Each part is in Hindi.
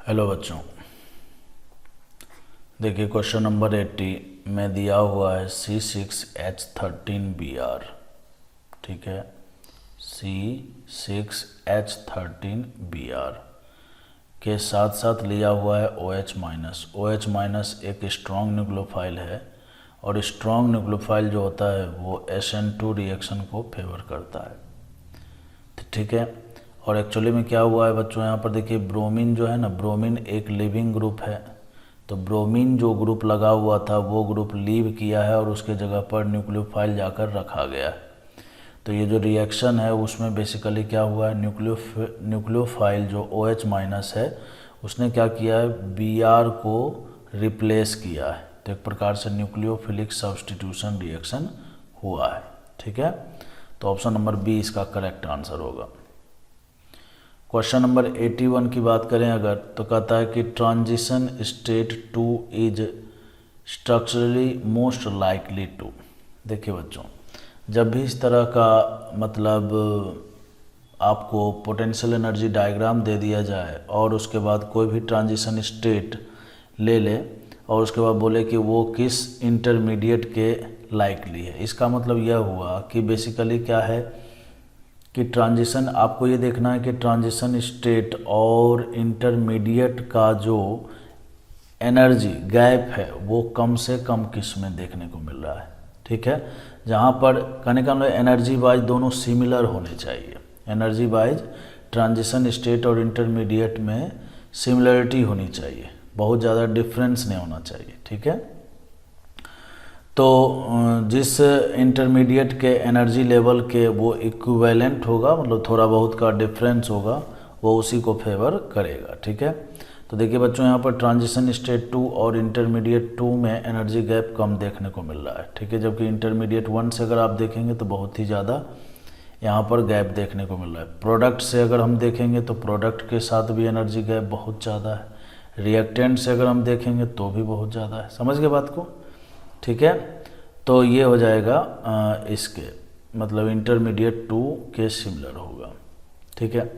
हेलो बच्चों, देखिए क्वेश्चन नंबर 80 में दिया हुआ है C6H13Br। ठीक है, C6H13Br के साथ साथ लिया हुआ है OH माइनस। OH माइनस एक स्ट्रॉन्ग न्यूक्लियोफाइल है और स्ट्रॉन्ग न्यूक्लियोफाइल जो होता है वो SN2 रिएक्शन को फेवर करता है। ठीक है, और एक्चुअली में क्या हुआ है बच्चों, यहाँ पर देखिए ब्रोमीन जो है ना, ब्रोमीन एक लिविंग ग्रुप है। तो ब्रोमीन जो ग्रुप लगा हुआ था वो ग्रुप लीव किया है और उसके जगह पर न्यूक्लियोफाइल जाकर रखा गया है। तो ये जो रिएक्शन है उसमें बेसिकली क्या हुआ है, न्यूक्लियोफाइल जो OH माइनस है उसने क्या किया है, Br को रिप्लेस किया है। तो एक प्रकार से न्यूक्लियोफिलिक सब्स्टिट्यूशन रिएक्शन हुआ है। ठीक है, तो ऑप्शन नंबर बी इसका करेक्ट आंसर होगा। क्वेश्चन नंबर 81 की बात करें अगर, तो कहता है कि transition state 2 is structurally most likely to. देखिए बच्चों, जब भी इस तरह का मतलब आपको पोटेंशियल एनर्जी डायग्राम दे दिया जाए और उसके बाद कोई भी ट्रांजिशन स्टेट ले ले और उसके बाद बोले कि वो किस इंटरमीडिएट के लाइकली है, इसका मतलब यह हुआ कि बेसिकली क्या है कि ट्रांजिशन, आपको ये देखना है कि ट्रांजिशन स्टेट और इंटरमीडिएट का जो एनर्जी गैप है वो कम से कम किस में देखने को मिल रहा है। ठीक है, जहाँ पर कहने का मतलब एनर्जी वाइज दोनों सिमिलर होने चाहिए। एनर्जी वाइज ट्रांजिशन स्टेट और इंटरमीडिएट में सिमिलरिटी होनी चाहिए, बहुत ज़्यादा डिफरेंस नहीं होना चाहिए। ठीक है, तो जिस इंटरमीडिएट के एनर्जी लेवल के वो इक्विवेलेंट होगा, मतलब थोड़ा बहुत का डिफरेंस होगा, वो उसी को फेवर करेगा। ठीक है, तो देखिए बच्चों, यहाँ पर ट्रांजिशन स्टेट 2 और इंटरमीडिएट 2 में एनर्जी गैप कम देखने को मिल रहा है। ठीक है, जबकि इंटरमीडिएट 1 से अगर आप देखेंगे तो बहुत ही ज़्यादा यहाँ पर गैप देखने को मिल रहा है। प्रोडक्ट से अगर हम देखेंगे तो प्रोडक्ट के साथ भी एनर्जी गैप बहुत ज़्यादा है। रिएक्टेंट से अगर हम देखेंगे तो भी बहुत ज़्यादा है। समझ गए बात को? ठीक है, तो ये हो जाएगा इसके मतलब इंटरमीडिएट 2 के सिमिलर होगा। ठीक है,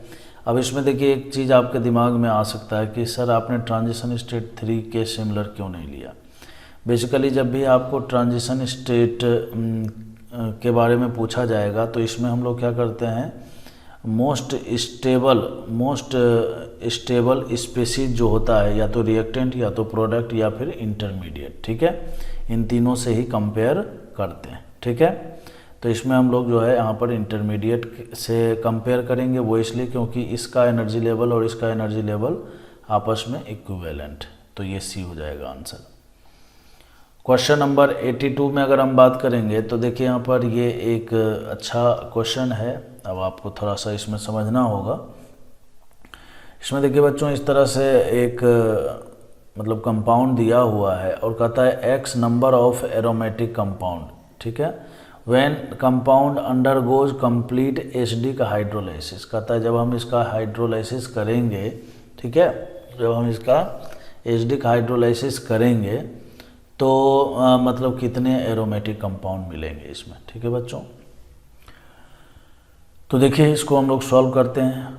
अब इसमें देखिए एक चीज़ आपके दिमाग में आ सकता है कि सर आपने ट्रांजिशन स्टेट 3 के सिमिलर क्यों नहीं लिया। बेसिकली जब भी आपको ट्रांजिशन स्टेट के बारे में पूछा जाएगा तो इसमें हम लोग क्या करते हैं, मोस्ट स्टेबल स्पीशीज जो होता है, या तो रिएक्टेंट या तो प्रोडक्ट या फिर इंटरमीडिएट। ठीक है, इन तीनों से ही कंपेयर करते हैं। ठीक है, तो इसमें हम लोग जो है यहाँ पर इंटरमीडिएट से कंपेयर करेंगे, वो इसलिए क्योंकि इसका एनर्जी लेवल और इसका एनर्जी लेवल आपस में इक्विवेलेंट, तो ये सी हो जाएगा आंसर। क्वेश्चन नंबर 82 में अगर हम बात करेंगे तो देखिए यहाँ पर ये एक अच्छा क्वेश्चन है। अब आपको थोड़ा सा इसमें समझना होगा। इसमें देखिए बच्चों, इस तरह से एक मतलब कंपाउंड दिया हुआ है और कहता है x number of aromatic compound. ठीक है, when compound undergoes complete acidic hydrolysis, कहता है जब हम इसका हाइड्रोलाइसिस करेंगे, ठीक है, जब हम इसका एसिडिक हाइड्रोलाइसिस करेंगे तो मतलब कितने एरोमेटिक कंपाउंड मिलेंगे इसमें। ठीक है बच्चों, तो देखिए इसको हम लोग सॉल्व करते हैं।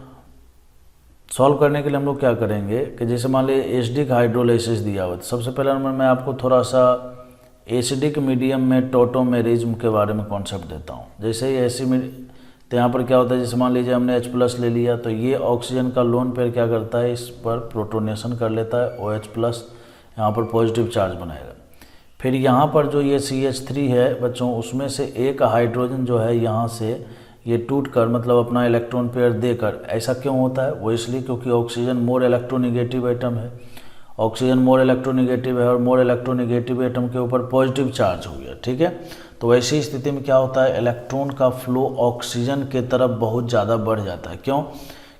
सॉल्व करने के लिए हम लोग क्या करेंगे कि जैसे मान लीजिए एसिडिक हाइड्रोलाइसिस दिया हुआ, तो सबसे पहले नंबर मैं आपको थोड़ा सा एसिडिक मीडियम में टोटोमेरिज्म के बारे में कॉन्सेप्ट देता हूँ। जैसे ही एसिड, तो यहाँ पर क्या होता है, जैसे मान लीजिए हमने H+ ले लिया तो ये ऑक्सीजन का लोन पेयर क्या करता है, इस पर प्रोटोनेशन कर लेता है, OH+, यहाँ पर पॉजिटिव चार्ज बनाएगा। फिर यहाँ पर जो ये CH3 है बच्चों, उसमें से एक हाइड्रोजन जो है यहाँ से ये टूट कर मतलब अपना इलेक्ट्रॉन पेयर देकर, ऐसा क्यों होता है, वो इसलिए क्योंकि ऑक्सीजन मोर इलेक्ट्रोनिगेटिव एटम है। ऑक्सीजन मोर इलेक्ट्रोनिगेटिव है और मोर इलेक्ट्रोनिगेटिव एटम के ऊपर पॉजिटिव चार्ज हो गया। ठीक है, तो वैसी स्थिति में क्या होता है, इलेक्ट्रॉन का फ्लो ऑक्सीजन के तरफ बहुत ज़्यादा बढ़ जाता है। क्यों?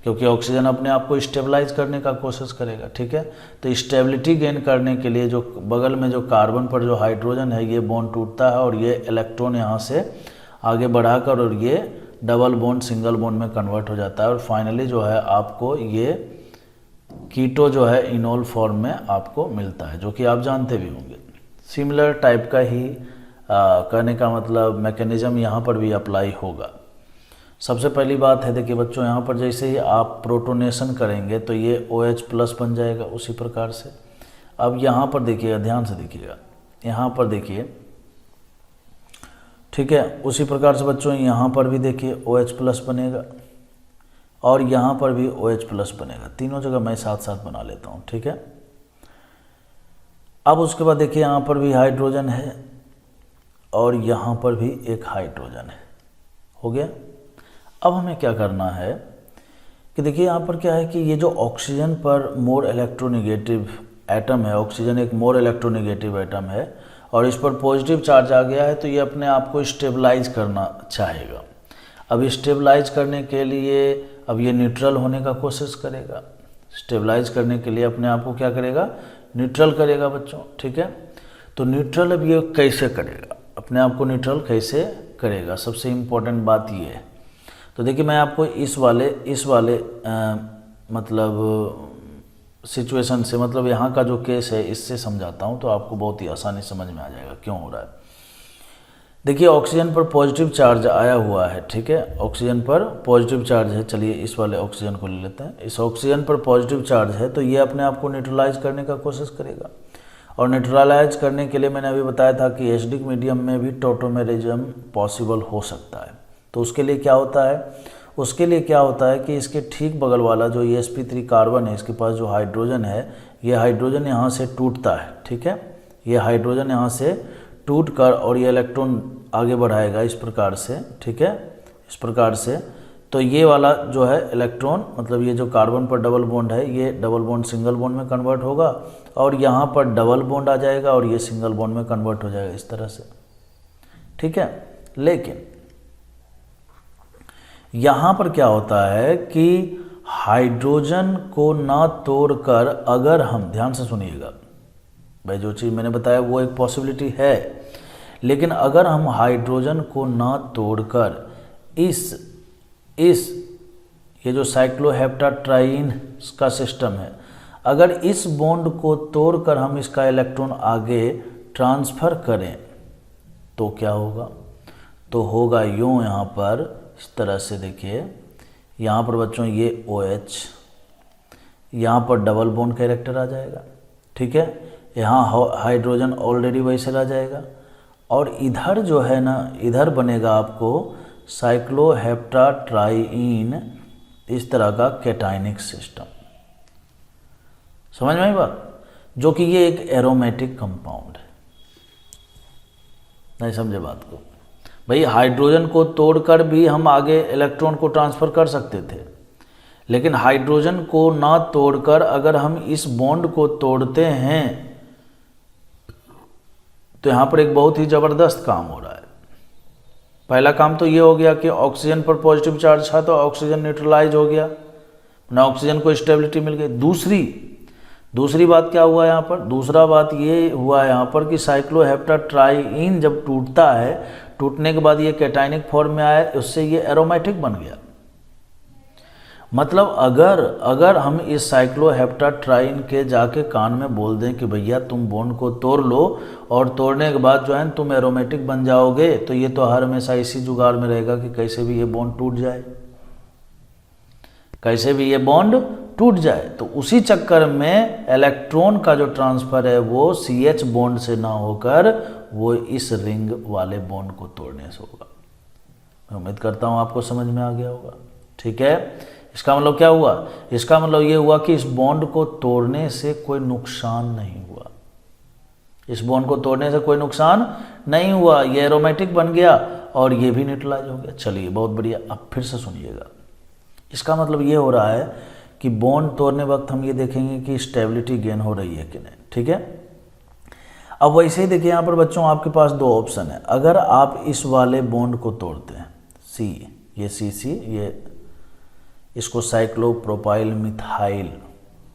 क्योंकि ऑक्सीजन अपने आप को स्टेबलाइज करने का कोशिश करेगा। ठीक है, तो स्टेबिलिटी गेन करने के लिए जो बगल में जो कार्बन पर जो हाइड्रोजन है ये बॉन्ड टूटता है और ये इलेक्ट्रॉन यहाँ से आगे बढ़ाकर और ये डबल बॉन्ड सिंगल बॉन्ड में कन्वर्ट हो जाता है और फाइनली जो है आपको ये कीटो जो है इनोल फॉर्म में आपको मिलता है, जो कि आप जानते भी होंगे। सिमिलर टाइप का ही कहने का मतलब मैकेनिज्म यहाँ पर भी अप्लाई होगा। सबसे पहली बात है, देखिए बच्चों, यहाँ पर जैसे ही आप प्रोटोनेशन करेंगे तो ये OH प्लस बन जाएगा। उसी प्रकार से अब यहाँ पर देखिएगा, ध्यान से देखिएगा, यहाँ पर देखिए, ठीक है। उसी प्रकार से बच्चों यहाँ पर भी देखिए OH प्लस बनेगा और यहाँ पर भी OH प्लस बनेगा। तीनों जगह मैं साथ साथ बना लेता हूँ, ठीक है। अब उसके बाद देखिए यहाँ पर भी हाइड्रोजन है और यहाँ पर भी एक हाइड्रोजन है। हो गया। अब हमें क्या करना है कि देखिए यहाँ पर क्या है कि ये जो ऑक्सीजन पर मोर इलेक्ट्रोनेगेटिव एटम है, ऑक्सीजन एक मोर इलेक्ट्रोनेगेटिव एटम है और इस पर पॉजिटिव चार्ज आ गया है, तो ये अपने आप को स्टेबलाइज करना चाहेगा। अब स्टेबलाइज करने के लिए अब ये न्यूट्रल होने का कोशिश करेगा। स्टेबलाइज करने के लिए अपने आप को क्या करेगा, न्यूट्रल करेगा बच्चों, ठीक है। तो न्यूट्रल अब ये कैसे करेगा, अपने आप को न्यूट्रल कैसे करेगा, सबसे इम्पोर्टेंट बात ये है। तो देखिए मैं आपको इस वाले मतलब सिचुएशन से, मतलब यहाँ का जो केस है इससे समझाता हूँ, तो आपको बहुत ही आसानी समझ में आ जाएगा क्यों हो रहा है। देखिए ऑक्सीजन पर पॉजिटिव चार्ज आया हुआ है, ठीक है, ऑक्सीजन पर पॉजिटिव चार्ज है। चलिए इस वाले ऑक्सीजन को ले लेते हैं। इस ऑक्सीजन पर पॉजिटिव चार्ज है तो ये अपने आप को न्यूट्रलाइज करने का कोशिश करेगा और न्यूट्रलाइज करने के लिए मैंने अभी बताया था कि एसिडिक मीडियम में भी टॉटोमेरिज्म पॉसिबल हो सकता है। तो उसके लिए क्या होता है, कि इसके ठीक बगल वाला जो sp3 कार्बन है, इसके पास जो हाइड्रोजन है, ये हाइड्रोजन यहाँ से टूटता है, ठीक है। ये हाइड्रोजन यहाँ से टूट कर और ये इलेक्ट्रॉन आगे बढ़ाएगा इस प्रकार से, ठीक है, इस प्रकार से। तो ये वाला जो है इलेक्ट्रॉन, मतलब ये जो कार्बन पर डबल बॉन्ड है, ये डबल बॉन्ड सिंगल बॉन्ड में कन्वर्ट होगा और यहाँ पर डबल बॉन्ड आ जाएगा और ये सिंगल बॉन्ड में कन्वर्ट हो जाएगा इस तरह से, ठीक है। लेकिन यहाँ पर क्या होता है कि हाइड्रोजन को ना तोड़कर, अगर हम ध्यान से सुनिएगा भाई, जो चीज़ मैंने बताया वो एक पॉसिबिलिटी है, लेकिन अगर हम हाइड्रोजन को ना तोड़कर ये जो साइक्लोहेप्टाट्राइन का सिस्टम है, अगर इस बॉन्ड को तोड़कर हम इसका इलेक्ट्रॉन आगे ट्रांसफ़र करें तो क्या होगा, तो होगा यूँ, यहाँ पर इस तरह से देखिए, यहाँ पर बच्चों ये OH, यहाँ पर डबल बॉन्ड कैरेक्टर आ जाएगा, ठीक है। यहाँ हाइड्रोजन ऑलरेडी वैसे रह जाएगा और इधर जो है ना, इधर बनेगा आपको साइक्लोहेप्टाट्राइन, इस तरह का कैटायनिक सिस्टम। समझ में आई बात, जो कि ये एक एरोमेटिक कंपाउंड है। नहीं समझे बात को भाई, हाइड्रोजन को तोड़कर भी हम आगे इलेक्ट्रॉन को ट्रांसफ़र कर सकते थे, लेकिन हाइड्रोजन को ना तोड़कर अगर हम इस बॉन्ड को तोड़ते हैं तो यहाँ पर एक बहुत ही ज़बरदस्त काम हो रहा है। पहला काम तो ये हो गया कि ऑक्सीजन पर पॉजिटिव चार्ज था तो ऑक्सीजन न्यूट्रलाइज हो गया, ना ऑक्सीजन को स्टेबिलिटी मिल गई। दूसरी बात क्या हुआ यहाँ पर, दूसरा बात ये हुआ यहाँ पर कि साइक्लोहेप्टाट्राइन जब टूटता है, टूटने के बाद ये कैटायनिक फॉर्म में आया, उससे ये एरोमेटिक बन गया। मतलब अगर हम इस साइक्लोहेप्टाट्राइन के जाके कान में बोल दें कि भैया तुम बॉन्ड को तोड़ लो और तोड़ने के बाद जो है तुम एरोमेटिक बन जाओगे, तो ये तो हर हमेशा इसी जुगाड़ में रहेगा कि कैसे भी ये बॉन्ड टूट जाए, कैसे भी ये बॉन्ड टूट जाए। तो उसी चक्कर में इलेक्ट्रॉन का जो ट्रांसफ़र है वो CH बॉन्ड से ना होकर वो इस रिंग वाले बॉन्ड को तोड़ने से होगा। मैं उम्मीद करता हूँ आपको समझ में आ गया होगा, ठीक है। इसका मतलब क्या हुआ, इसका मतलब ये हुआ कि इस बॉन्ड को तोड़ने से कोई नुकसान नहीं हुआ, इस बॉन्ड को तोड़ने से कोई नुकसान नहीं हुआ, ये एरोमेटिक बन गया और ये भी न्यूट्रलाइज हो गया। चलिए बहुत बढ़िया। अब फिर से सुनिएगा, इसका मतलब ये हो रहा है कि बॉन्ड तोड़ने वक्त हम ये देखेंगे कि स्टेबिलिटी गेन हो रही है कि नहीं, ठीक है। अब वैसे ही देखिए यहाँ पर बच्चों आपके पास दो ऑप्शन है। अगर आप इस वाले बॉन्ड को तोड़ते हैं, ये CC, ये इसको साइक्लोप्रोपाइल मिथाइल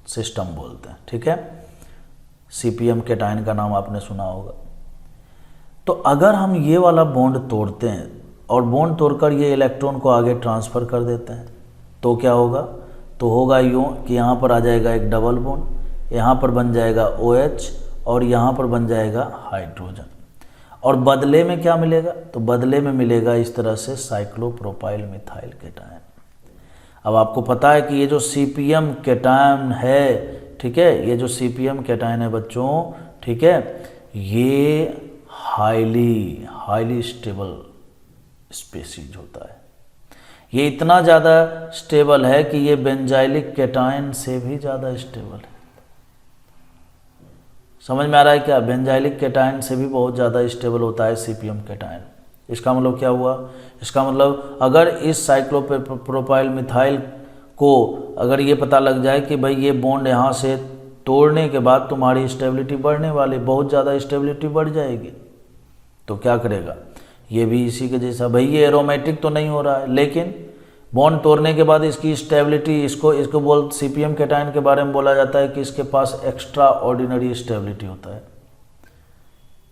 सिस्टम बोलते हैं, ठीक है। CPM कैटायन का नाम आपने सुना होगा। तो अगर हम ये वाला बॉन्ड तोड़ते हैं और बॉन्ड तोड़कर ये इलेक्ट्रॉन को आगे ट्रांसफ़र कर देते हैं तो क्या होगा, तो होगा यूँ कि यहाँ पर आ जाएगा एक डबल बॉन्ड, यहाँ पर बन जाएगा OH और यहाँ पर बन जाएगा हाइड्रोजन। और बदले में क्या मिलेगा, तो बदले में मिलेगा इस तरह से साइक्लोप्रोपाइल मिथाइल केटायन। अब आपको पता है कि ये जो CPM केटायन है, ठीक है, ये जो CPM केटायन है बच्चों, ठीक है, ये हाईली स्टेबल स्पीशीज होता है। ये इतना ज़्यादा स्टेबल है कि ये बेंजाइलिक केटायन से भी ज़्यादा स्टेबल है। समझ में आ रहा है क्या? बेंजाइलिक केटायन से भी बहुत ज़्यादा स्टेबल होता है CPM केटायन। इसका मतलब क्या हुआ? इसका मतलब अगर इस साइक्लोप्रोपाइल मिथाइल को अगर ये पता लग जाए कि भाई ये बॉन्ड यहाँ से तोड़ने के बाद तुम्हारी स्टेबिलिटी बढ़ने वाली, बहुत ज़्यादा स्टेबिलिटी बढ़ जाएगी, तो क्या करेगा? ये भी इसी के जैसा, भाई ये एरोमेटिक तो नहीं हो रहा है, लेकिन बॉन्ड तोड़ने के बाद इसकी स्टेबिलिटी, इसको बोल CPM केटायन के बारे में बोला जाता है कि इसके पास एक्स्ट्रा ऑर्डिनरी स्टेबिलिटी होता है।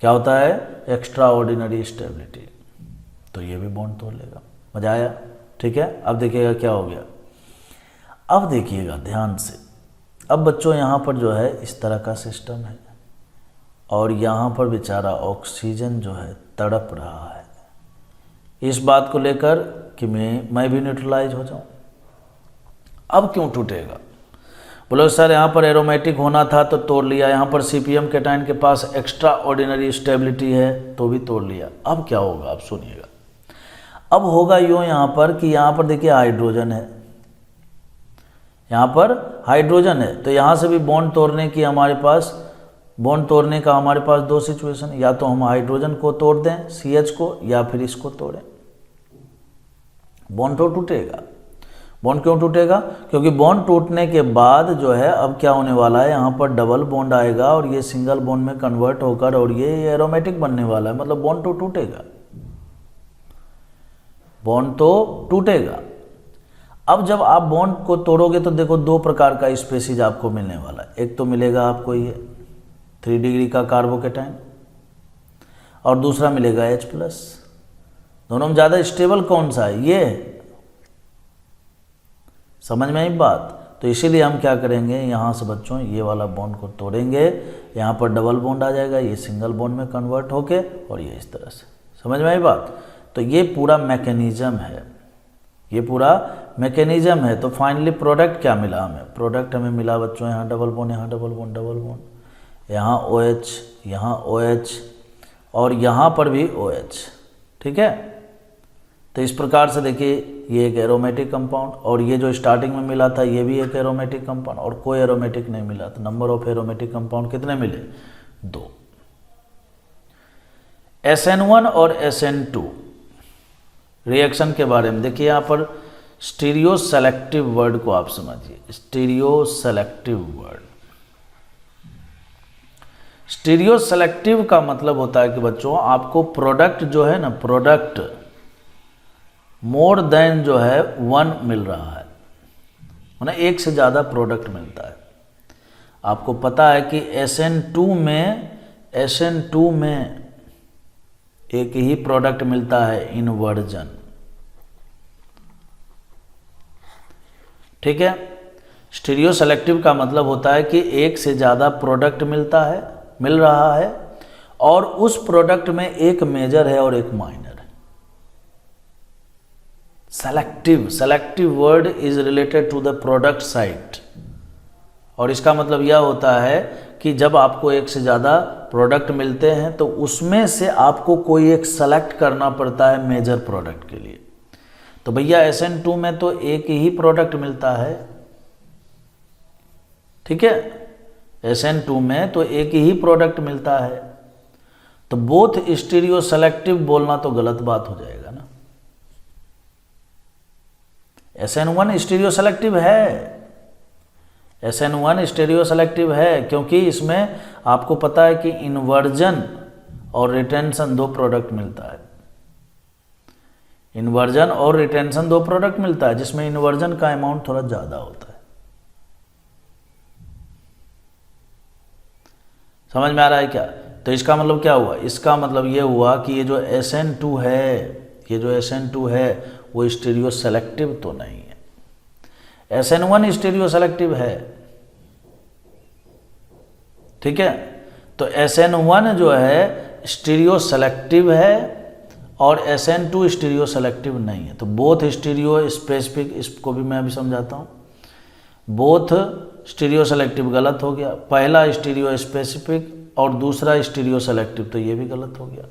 क्या होता है? Extra ordinary stability. तो ये भी बॉन्ड तोड़ लेगा। मजा आया? ठीक है। अब देखिएगा क्या हो गया। अब देखिएगा ध्यान से। अब बच्चों यहाँ पर जो है इस तरह का सिस्टम है और यहाँ पर बेचारा ऑक्सीजन जो है तड़प रहा है इस बात को लेकर कि मैं भी न्यूट्रलाइज हो जाऊं। अब क्यों टूटेगा? बोलो सर यहाँ पर एरोमेटिक होना था तो तोड़ लिया, यहाँ पर CPM केटायन के पास एक्स्ट्रा ऑर्डिनरी स्टेबिलिटी है तो भी तोड़ लिया। अब क्या होगा? आप सुनिएगा। अब होगा यूँ यहाँ पर कि यहाँ पर देखिए हाइड्रोजन है, यहाँ पर हाइड्रोजन है, तो यहाँ से भी बॉन्ड तोड़ने की हमारे पास, बॉन्ड तोड़ने का हमारे पास दो सिचुएशन, या तो हम हाइड्रोजन को तोड़ दें CH को, या फिर इसको तोड़ें। बॉन्ड तो टूटेगा। बॉन्ड क्यों टूटेगा? क्योंकि बॉन्ड टूटने के बाद जो है अब क्या होने वाला है, यहाँ पर डबल बॉन्ड आएगा और ये सिंगल बॉन्ड में कन्वर्ट होकर और ये एरोमेटिक बनने वाला है। मतलब बॉन्ड तो टूटेगा, बॉन्ड तो टूटेगा। अब जब आप बॉन्ड को तोड़ोगे तो देखो दो प्रकार का स्पेसीज आपको मिलने वाला है। एक तो मिलेगा आपको ये 3 डिग्री का कार्बोकेटाइन और दूसरा मिलेगा H+। दोनों में ज़्यादा स्टेबल कौन सा है? ये। समझ में आई बात? तो इसीलिए हम क्या करेंगे, यहाँ से बच्चों ये वाला बॉन्ड को तोड़ेंगे, यहाँ पर डबल बॉन्ड आ जाएगा, ये सिंगल बॉन्ड में कन्वर्ट होके और ये इस तरह से। समझ में आई बात? तो ये पूरा मैकेनिज्म है, ये पूरा मैकेनिज्म है। तो फाइनली प्रोडक्ट क्या मिला हमें? प्रोडक्ट हमें मिला बच्चों यहाँ डबल बॉन्ड, यहाँ डबल बॉन्ड, डबल बॉन्ड, यहाँ OH, यहाँ OH और यहाँ पर भी OH। ठीक है। तो इस प्रकार से देखिए ये एक एरोमेटिक कंपाउंड और ये जो स्टार्टिंग में मिला था ये भी एक एरोमेटिक कंपाउंड और कोई एरोमेटिक नहीं मिला। तो नंबर ऑफ एरोमेटिक कंपाउंड कितने मिले? 2। SN1 और SN2 रिएक्शन के बारे में देखिए, यहाँ पर स्टीरियो सेलेक्टिव वर्ड को आप समझिए। Stereo selective word, stereo selective का मतलब होता है कि बच्चों आपको प्रोडक्ट जो है ना, प्रोडक्ट मोर देन जो है 1 मिल रहा है, माना एक से ज़्यादा प्रोडक्ट मिलता है। आपको पता है कि SN2 में एक ही प्रोडक्ट मिलता है, इनवर्जन। ठीक है। स्टीरियो सेलेक्टिव का मतलब होता है कि एक से ज़्यादा प्रोडक्ट मिल रहा है और उस प्रोडक्ट में एक मेजर है और एक माइनर है। Selective word is related to the product site और इसका मतलब यह होता है कि जब आपको एक से ज़्यादा प्रोडक्ट मिलते हैं तो उसमें से आपको कोई एक सेलेक्ट करना पड़ता है मेजर प्रोडक्ट के लिए। तो भैया SN2 में तो एक ही प्रोडक्ट मिलता है। ठीक है। SN2 में तो एक ही प्रोडक्ट मिलता है, तो बोथ स्टीरियो सेलेक्टिव बोलना तो गलत बात हो जाएगा ना। SN1 स्टीरियो सेलेक्टिव है, SN1 स्टीरियो सेलेक्टिव है क्योंकि इसमें आपको पता है कि इन्वर्जन और रिटेंशन 2 प्रोडक्ट मिलता है। इन्वर्जन और रिटेंशन 2 प्रोडक्ट मिलता है, जिसमें इन्वर्जन का अमाउंट थोड़ा ज़्यादा होता है। समझ में आ रहा है क्या? तो इसका मतलब क्या हुआ? इसका मतलब ये हुआ कि ये जो SN2 है, ये जो SN2 है वो स्टीरियो सेलेक्टिव तो नहीं है। SN1 स्टीरियो सेलेक्टिव है। ठीक है। तो SN1 जो है स्टीरियो सेलेक्टिव है और SN2 स्टीरियो सेलेक्टिव नहीं है। तो बोथ स्टीरियो स्पेसिफिक, इसको भी मैं अभी समझाता हूँ। बोथ स्टीरियो सेलेक्टिव गलत हो गया, पहला स्टीरियो स्पेसिफिक और दूसरा स्टीरियो सेलेक्टिव, तो ये भी गलत हो गया।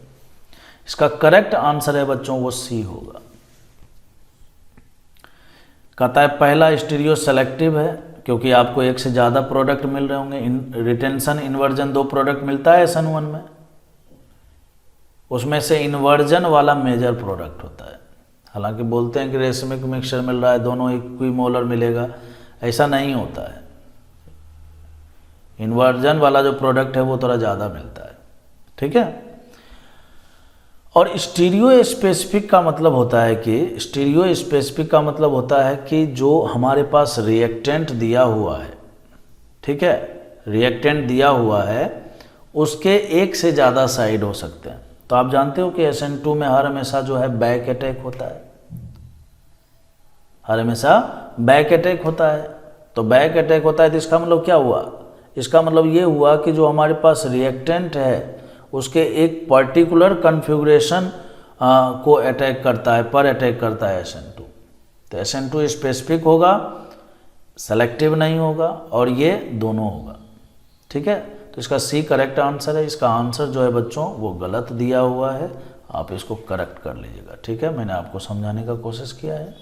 इसका करेक्ट आंसर है बच्चों वो सी होगा। कहता है पहला स्टीरियो सेलेक्टिव है क्योंकि आपको एक से ज़्यादा प्रोडक्ट मिल रहे होंगे। रिटेंशन इन्वर्जन 2 प्रोडक्ट मिलता है SN1 में, उसमें से इन्वर्जन वाला मेजर प्रोडक्ट होता है। हालांकि बोलते हैं कि रेसमिक मिक्सचर मिल रहा है, दोनों इक्विमोलर मिलेगा, ऐसा नहीं होता है। इन्वर्जन वाला जो प्रोडक्ट है वो थोड़ा ज़्यादा मिलता है, ठीक है। और स्टीरियो स्पेसिफिक का मतलब होता है कि स्टीरियो स्पेसिफिक का मतलब होता है कि जो हमारे पास रिएक्टेंट दिया हुआ है, ठीक है, रिएक्टेंट दिया हुआ है उसके एक से ज़्यादा साइड हो सकते हैं। तो आप जानते हो कि SN2 में हर हमेशा जो है बैक अटैक होता है, हर हमेशा बैक अटैक होता है। तो बैक अटैक होता है तो इसका मतलब क्या हुआ? इसका मतलब ये हुआ कि जो हमारे पास रिएक्टेंट है उसके एक पर्टिकुलर कन्फिगुरेशन को अटैक करता है, पर अटैक करता है SN2। तो SN2 स्पेसिफिक होगा, सेलेक्टिव नहीं होगा, और ये दोनों होगा, ठीक है। तो इसका सी करेक्ट आंसर है। इसका आंसर जो है बच्चों वो गलत दिया हुआ है, आप इसको करेक्ट कर लीजिएगा, ठीक है। मैंने आपको समझाने का कोशिश किया है।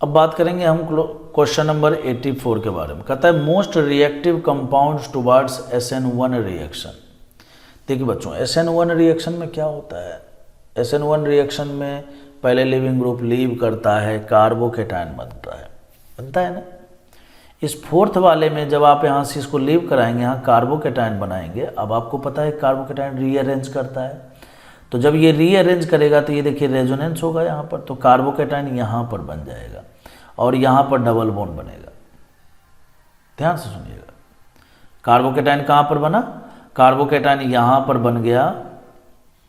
अब बात करेंगे हम क्वेश्चन नंबर 84 के बारे में। कहता है most reactive compounds towards SN1 reaction. देखिए बच्चों SN1 रिएक्शन में क्या होता है? SN1 रिएक्शन में पहले लिविंग ग्रुप लीव करता है, कार्बोकेटायन बनता है ना। इस फोर्थ वाले में जब आप यहाँ से इसको लीव कराएंगे, यहाँ कार्बोकेटायन बनाएंगे। अब आपको पता है कार्बोकेटायन रीअरेंज करता है, तो जब ये रीअरेंज करेगा तो ये देखिए रेजोनेंस होगा यहाँ पर, तो कार्बोकेटायन यहाँ पर बन जाएगा और यहाँ पर डबल बॉन्ड बनेगा। ध्यान से सुनिएगा, कार्बोकेटायन कहाँ पर बना? कार्बोकेटायन यहाँ पर बन गया,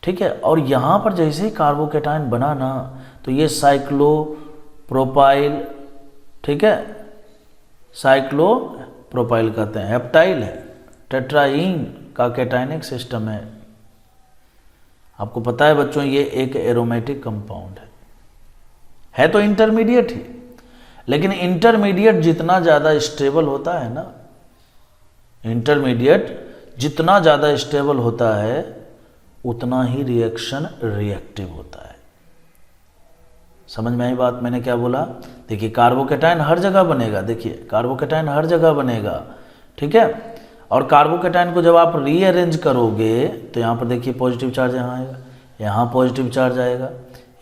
ठीक है। और यहाँ पर जैसे ही कार्बोकेटायन बना ना, तो ये साइक्लोप्रोपाइल, ठीक है, साइक्लोप्रोपाइल कहते हैं, हेप्टाइल है, टेट्राईन का कैटायनिक सिस्टम है। आपको पता है बच्चों ये एक एरोमेटिक कंपाउंड है तो इंटरमीडिएट ही, लेकिन इंटरमीडिएट जितना ज़्यादा स्टेबल होता है ना, इंटरमीडिएट जितना ज़्यादा स्टेबल होता है उतना ही रिएक्शन रिएक्टिव होता है। समझ में आई बात मैंने क्या बोला? देखिए कार्बोकेटायन हर जगह बनेगा, देखिए कार्बोकेटायन हर जगह बनेगा, ठीक है। और कार्बोकेटायन को जब आप रीअरेंज करोगे तो यहाँ पर देखिए पॉजिटिव चार्ज यहाँ आएगा, यहाँ पॉजिटिव चार्ज आएगा,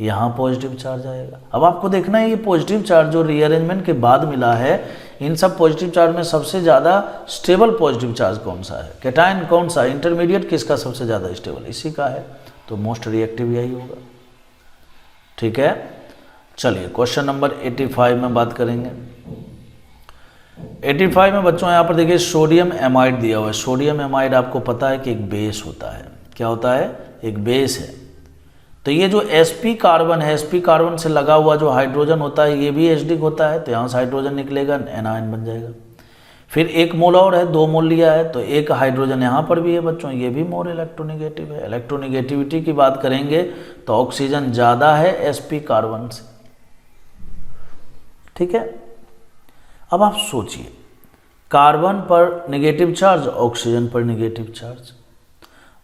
यहाँ पॉजिटिव चार्ज आएगा। अब आपको देखना है ये पॉजिटिव चार्ज जो रीअरेंजमेंट के बाद मिला है, इन सब पॉजिटिव चार्ज में सबसे ज़्यादा स्टेबल पॉजिटिव चार्ज कौन सा है? कैटायन कौन सा? इंटरमीडिएट किसका सबसे ज़्यादा स्टेबल? इसी का है, तो मोस्ट रिएक्टिव यही होगा, ठीक है। चलिए क्वेश्चन नंबर 85 में बात करेंगे। 85 में बच्चों यहाँ पर देखिए सोडियम एमाइड दिया हुआ है। सोडियम एमाइड आपको पता है कि एक बेस होता है। क्या होता है? एक बेस है। तो ये जो sp कार्बन है, sp कार्बन से लगा हुआ जो हाइड्रोजन होता है ये भी एसिडिक होता है, तो यहाँ से हाइड्रोजन निकलेगा, एनायन बन जाएगा। फिर एक मोल और है, 2 मोल लिया है, तो एक हाइड्रोजन यहाँ पर भी है बच्चों, ये भी मोर इलेक्ट्रोनिगेटिव है। इलेक्ट्रोनिगेटिविटी की बात करेंगे तो ऑक्सीजन ज़्यादा है sp कार्बन से, ठीक है। अब आप सोचिए, कार्बन पर नेगेटिव चार्ज, ऑक्सीजन पर नेगेटिव चार्ज,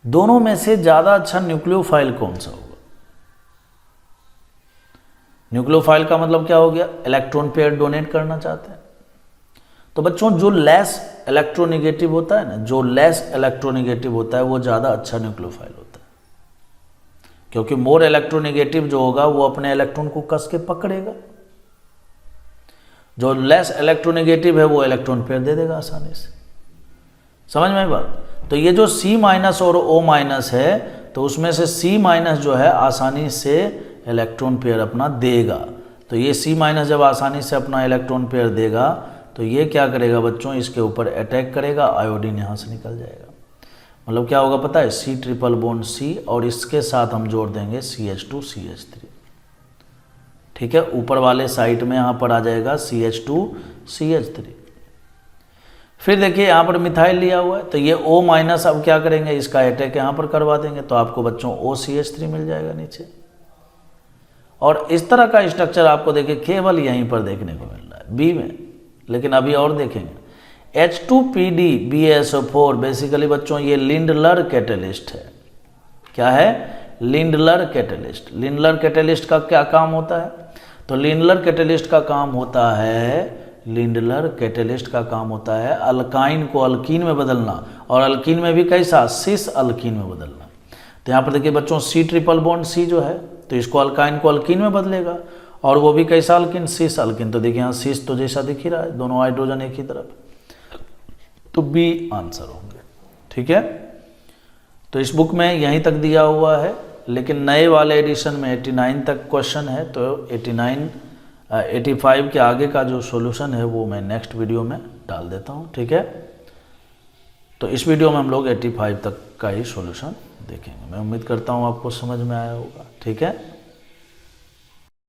दोनों में से ज़्यादा अच्छा न्यूक्लियोफाइल कौन सा होगा? न्यूक्लियोफाइल का मतलब क्या हो गया? इलेक्ट्रॉन पेयर डोनेट करना चाहते हैं। तो बच्चों जो लेस इलेक्ट्रोनिगेटिव होता है ना, जो लेस इलेक्ट्रोनिगेटिव होता है वो ज़्यादा अच्छा न्यूक्लियोफाइल होता है, क्योंकि मोर इलेक्ट्रोनिगेटिव जो होगा वो अपने इलेक्ट्रॉन को कस के पकड़ेगा, जो लेस इलेक्ट्रोनिगेटिव है वो इलेक्ट्रॉन पेयर दे देगा आसानी से। समझ में आई बात? तो ये जो C- और O- है, तो उसमें से C- जो है आसानी से इलेक्ट्रॉन पेयर अपना देगा। तो ये C- जब आसानी से अपना इलेक्ट्रॉन पेयर देगा तो ये क्या करेगा बच्चों? इसके ऊपर अटैक करेगा, आयोडीन यहाँ से निकल जाएगा। मतलब क्या होगा पता है? C ट्रिपल बॉन्ड C, और इसके साथ हम जोड़ देंगे CH2CH3, ठीक है। ऊपर वाले साइड में यहाँ पर आ जाएगा CH2CH3। फिर देखिए यहाँ पर मिथाइल लिया हुआ है, तो ये O माइनस अब क्या करेंगे, इसका अटैक यहाँ पर करवा देंगे, तो आपको बच्चों OCH3 मिल जाएगा नीचे। और इस तरह का स्ट्रक्चर आपको देखिए केवल यहीं पर देखने को मिल रहा है बी में, लेकिन अभी और देखेंगे। H2PD BaSO4 बेसिकली बच्चों ये लिंडलर कैटेलिस्ट है। क्या है? Lindlar catalyst. लिंडलर कैटेलिस्ट का क्या काम होता है? तो लिंडलर कैटेलिस्ट का काम होता है, लिंडलर कैटेलिस्ट का काम होता है अल्काइन को अल्कीन में बदलना, और अल्कीन में भी कैसा, सिस अल्कीन में बदलना। तो यहाँ पर देखिए बच्चों सी ट्रिपल बॉन्ड सी जो है, तो इसको अल्काइन को अल्कीन में बदलेगा, और वो भी कैसा अल्कीन, सिस अल्कीन। तो देखिए यहाँ सिस तो जैसा दिख ही रहा है, दोनों हाइड्रोजन एक ही तरफ, तो बी आंसर होंगे। ठीक है, तो इस बुक में यहीं तक दिया हुआ है, लेकिन नए वाले एडिशन में 89 तक क्वेश्चन है, तो 85 के आगे का जो सॉल्यूशन है वो मैं नेक्स्ट वीडियो में डाल देता हूँ। ठीक है, तो इस वीडियो में हम लोग 85 तक का ही सॉल्यूशन देखेंगे। मैं उम्मीद करता हूँ आपको समझ में आया होगा। ठीक है।